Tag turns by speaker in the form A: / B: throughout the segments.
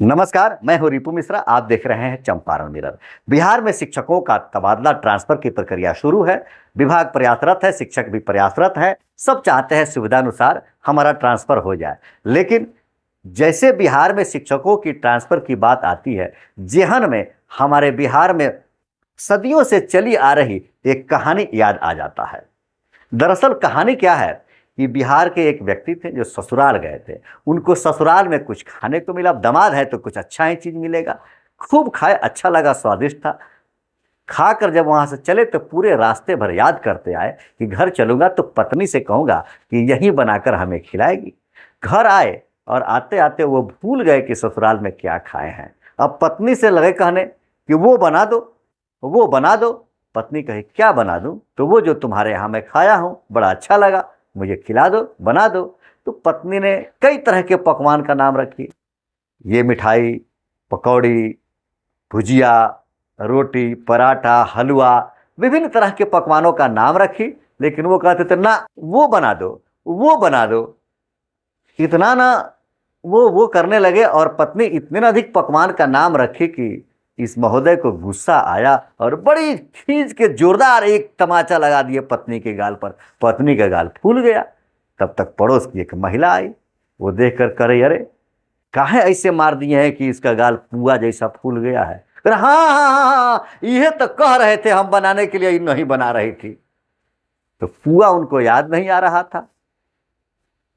A: नमस्कार, मैं हूं रिपु मिश्रा। आप देख रहे हैं चंपारण मिरर। बिहार में शिक्षकों का तबादला ट्रांसफर की प्रक्रिया शुरू है। विभाग प्रयासरत है, शिक्षक भी प्रयासरत है। सब चाहते हैं सुविधानुसार हमारा ट्रांसफर हो जाए। लेकिन जैसे बिहार में शिक्षकों की ट्रांसफर की बात आती है, जेहन में हमारे बिहार में सदियों से चली आ रही एक कहानी याद आ जाता है। दरअसल कहानी क्या है कि बिहार के एक व्यक्ति थे जो ससुराल गए थे। उनको ससुराल में कुछ खाने को मिला। दामाद है तो कुछ अच्छा ही चीज मिलेगा। खूब खाए, अच्छा लगा, स्वादिष्ट था। खाकर जब वहां से चले तो पूरे रास्ते भर याद करते आए कि घर चलूंगा तो पत्नी से कहूंगा कि यही बनाकर हमें खिलाएगी। घर आए और आते आते वो भूल गए कि ससुराल में क्या खाए हैं। अब पत्नी से लगे कहने कि वो बना दो, वो बना दो। पत्नी कहे क्या बना दूं? तो वो जो तुम्हारे यहाँ मैं खाया हूं बड़ा अच्छा लगा, मुझे खिला दो, बना दो। तो पत्नी ने कई तरह के पकवान का नाम रखी। ये मिठाई, पकौड़ी, भुजिया, रोटी, पराठा, हलवा, विभिन्न तरह के पकवानों का नाम रखी। लेकिन वो कहते थे ना, वो बना दो, वो बना दो। इतना ना वो करने लगे और पत्नी इतने अधिक पकवान का नाम रखी कि इस महोदय को गुस्सा आया और बड़ी खींच के जोरदार एक तमाचा लगा दिए पत्नी के गाल पर। पत्नी का गाल फूल गया। तब तक पड़ोस की एक महिला आई। वो देख कर करे, अरे काहे ऐसे मार दिए हैं कि इसका गाल पुआ जैसा फूल गया है। हाँ हाँ हाँ हाँ, ये तो कह रहे थे हम बनाने के लिए, नहीं बना रही थी। तो पुआ उनको याद नहीं आ रहा था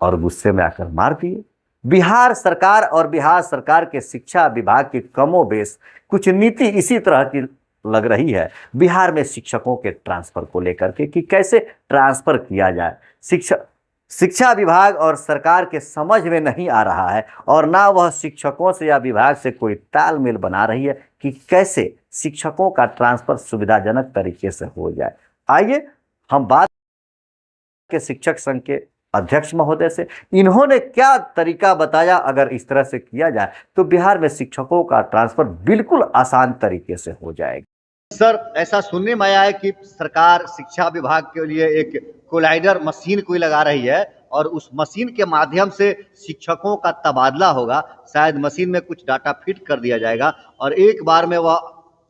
A: और गुस्से में आकर मार दिए। बिहार सरकार और बिहार सरकार के शिक्षा विभाग की कमोबेश कुछ नीति इसी तरह की लग रही है बिहार में शिक्षकों के ट्रांसफर को लेकर के कि कैसे ट्रांसफर किया जाए। शिक्षा विभाग और सरकार के समझ में नहीं आ रहा है और ना वह शिक्षकों से या विभाग से कोई तालमेल बना रही है कि कैसे शिक्षकों का ट्रांसफर सुविधाजनक तरीके से हो जाए। आइए हम बात के शिक्षक संघ के अध्यक्ष महोदय से, इन्होंने क्या तरीका बताया। अगर इस तरह से किया जाए तो बिहार में शिक्षकों का ट्रांसफर बिल्कुल आसान तरीके से हो जाएगा।
B: सर, ऐसा सुनने में आया है कि सरकार शिक्षा विभाग के लिए एक कोलाइडर मशीन कोई लगा रही है और उस मशीन के माध्यम से शिक्षकों का तबादला होगा। शायद मशीन में कुछ डाटा फिट कर दिया जाएगा और एक बार में वह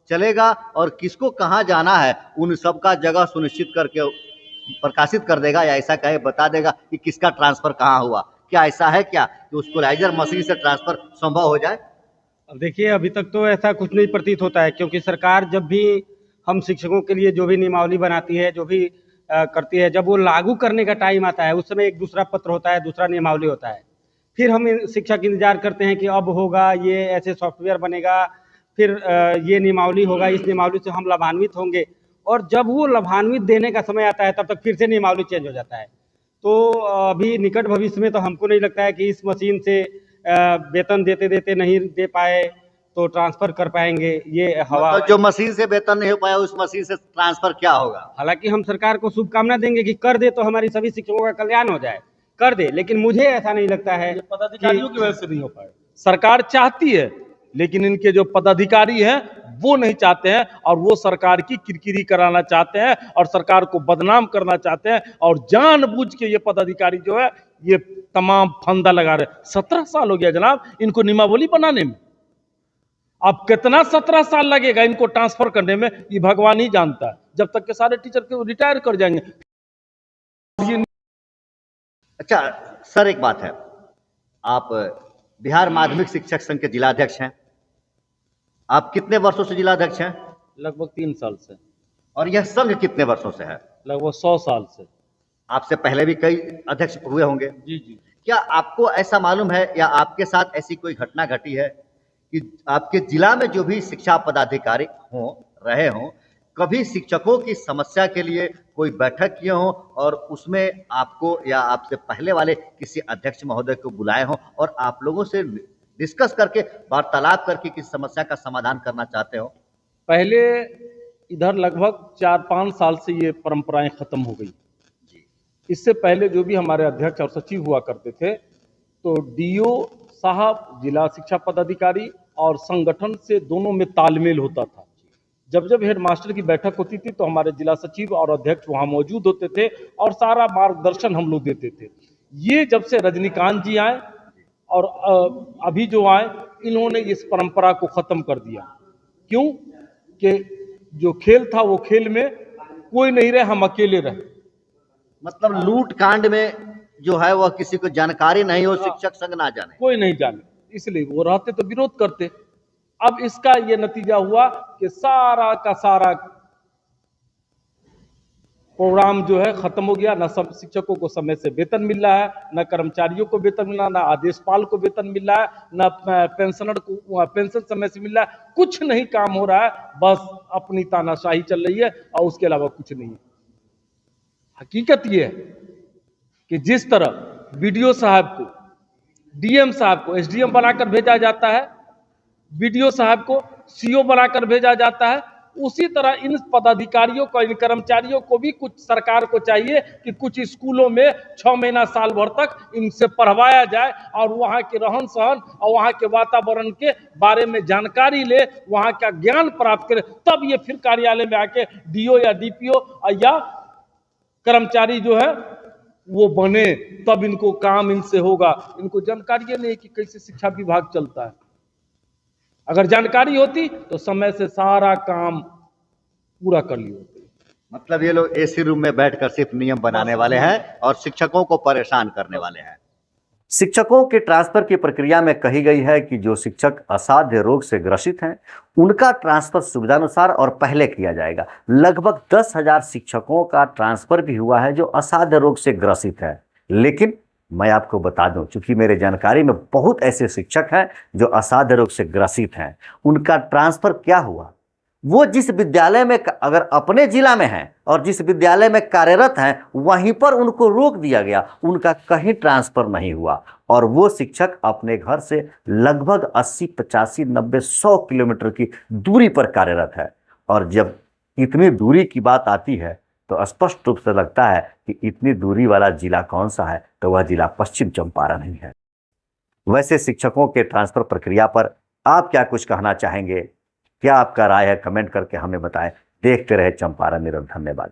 B: चलेगा और किसको कहाँ जाना है उन सबका जगह सुनिश्चित करके प्रकाशित कर देगा, या ऐसा कहे बता देगा कि किसका ट्रांसफर कहाँ हुआ। क्या ऐसा है क्या कि उस कोलाइडर मशीन से ट्रांसफर संभव हो जाए?
C: अब देखिए, अभी तक तो ऐसा कुछ नहीं प्रतीत होता है, क्योंकि सरकार जब भी हम शिक्षकों के लिए जो भी नियमावली बनाती है, जो भी करती है, जब वो लागू करने का टाइम आता है उस समय एक दूसरा पत्र होता है, दूसरा नियमावली होता है। फिर हम शिक्षक इंतजार करते हैं कि अब होगा, ये ऐसे सॉफ्टवेयर बनेगा, फिर ये नियमावली होगा, इस नियमावली से हम लाभान्वित होंगे। और जब वो लाभान्वित देने का समय आता है तब तक फिर से नियमावली चेंज हो जाता है। तो अभी निकट भविष्य में तो हमको नहीं लगता है कि इस मशीन से वेतन देते देते नहीं दे पाए तो ट्रांसफर कर पाएंगे। ये हवा
B: मतलब जो मशीन से वेतन नहीं हो पाया उस मशीन से ट्रांसफर क्या होगा?
C: हालांकि हम सरकार को शुभकामना देंगे कि कर दे तो हमारी सभी शिक्षकों का कल्याण हो जाए, कर दे। लेकिन मुझे ऐसा नहीं लगता है,
D: पदाधिकारियों की वजह से नहीं हो पाए। सरकार चाहती है लेकिन इनके जो पदाधिकारी हैं वो नहीं चाहते हैं और वो सरकार की किरकिरी कराना चाहते हैं और सरकार को बदनाम करना चाहते हैं और जानबूझ के ये पदाधिकारी जो है ये तमाम फंदा लगा रहे हैं। 17 साल हो गया जनाब इनको नियमावली बनाने में। अब कितना 17 साल लगेगा इनको ट्रांसफर करने में ये भगवान ही जानता है, जब तक के सारे टीचर के रिटायर कर जाएंगे।
B: अच्छा सर, एक बात है, आप बिहार माध्यमिक शिक्षक संघ के जिलाध्यक्ष हैं। आप कितने वर्षों से जिलाध्यक्ष हैं?
C: लगभग 3 साल से।
B: और यह संघ कितने वर्षों से है?
C: लगभग 100 साल से।
B: आपसे पहले भी कई अध्यक्ष हुए होंगे।
C: जी जी।
B: क्या आपको ऐसा मालूम है या आपके साथ ऐसी कोई घटना घटी है कि आपके जिला में जो भी शिक्षा पदाधिकारी रहे हों, कभी शिक्षकों की समस्या के लिए कोई बैठक किए हों और उसमें आपको या आपसे पहले वाले किसी अध्यक्ष महोदय को बुलाए हों और आप लोगों से डिस्कस करके, वार्तालाप करके किस समस्या का समाधान करना चाहते हो?
D: पहले इधर लगभग 4-5 साल से ये परंपराएं खत्म हो गई। इससे पहले जो भी हमारे अध्यक्ष और सचिव हुआ करते थे तो डीओ साहब, जिला शिक्षा पदाधिकारी और संगठन से दोनों में तालमेल होता था। जब जब हेडमास्टर की बैठक होती थी तो हमारे जिला सचिव और अध्यक्ष वहां मौजूद होते थे और सारा मार्गदर्शन हम लोग देते थे। ये जब से रजनीकांत जी आए और अभी जो आए इन्होंने इस परंपरा को खत्म कर दिया। क्यों? कि जो खेल था वो खेल में कोई नहीं रहे, हम अकेले रहे।
B: मतलब लूट कांड में जो है वह किसी को जानकारी नहीं हो, शिक्षक संग ना जाने।
D: कोई नहीं जाने, इसलिए वो रहते तो विरोध करते। अब इसका ये नतीजा हुआ कि सारा का सारा प्रोग्राम जो है खत्म हो गया। न सब शिक्षकों को समय से वेतन मिल रहा है, न कर्मचारियों को वेतन मिल रहा है, न आदेशपाल को वेतन मिल रहा है, न पेंशनर को पेंशन समय से मिल रहा है। कुछ नहीं काम हो रहा है, बस अपनी तानाशाही चल रही है और उसके अलावा कुछ नहीं है। हकीकत यह है कि जिस तरह बीडीओ साहब को, डीएम साहब को एसडीएम बनाकर भेजा जाता है, बीडीओ साहब को सीओ बनाकर भेजा जाता है, उसी तरह इन पदाधिकारियों को, इन कर्मचारियों को भी कुछ सरकार को चाहिए कि कुछ स्कूलों में 6 महीना साल भर तक इनसे पढ़वाया जाए और वहाँ के रहन सहन और वहाँ के वातावरण के बारे में जानकारी ले, वहाँ का ज्ञान प्राप्त करे, तब ये फिर कार्यालय में आके डीओ या डीपीओ या कर्मचारी जो है वो बने, तब इनको काम इनसे होगा। इनको जानकारी नहीं कि कैसे शिक्षा विभाग चलता है। अगर जानकारी होती तो समय से सारा काम पूरा कर लिए होते।
B: मतलब ये लोग एसी रूम में बैठकर सिर्फ नियम बनाने वाले हैं और शिक्षकों को परेशान करने वाले हैं।
A: शिक्षकों के ट्रांसफर की प्रक्रिया में कही गई है कि जो शिक्षक असाध्य रोग से ग्रसित हैं उनका ट्रांसफर सुविधानुसार और पहले किया जाएगा। लगभग 10,000 शिक्षकों का ट्रांसफर भी हुआ है जो असाध्य रोग से ग्रसित है। लेकिन मैं आपको बता दूं, चूंकि मेरे जानकारी में बहुत ऐसे शिक्षक हैं जो असाध्य रोग से ग्रसित हैं, उनका ट्रांसफर क्या हुआ, वो जिस विद्यालय में अगर अपने जिला में हैं और जिस विद्यालय में कार्यरत हैं वहीं पर उनको रोक दिया गया, उनका कहीं ट्रांसफर नहीं हुआ और वो शिक्षक अपने घर से लगभग 80, 85, 90, 100 किलोमीटर की दूरी पर कार्यरत है। और जब इतनी दूरी की बात आती है तो स्पष्ट रूप से लगता है कि इतनी दूरी वाला जिला कौन सा है, तो वह जिला पश्चिम चंपारण ही है। वैसे शिक्षकों के ट्रांसफर प्रक्रिया पर आप क्या कुछ कहना चाहेंगे? क्या आपका राय है? कमेंट करके हमें बताएं। देखते रहे चंपारण मिरर। धन्यवाद।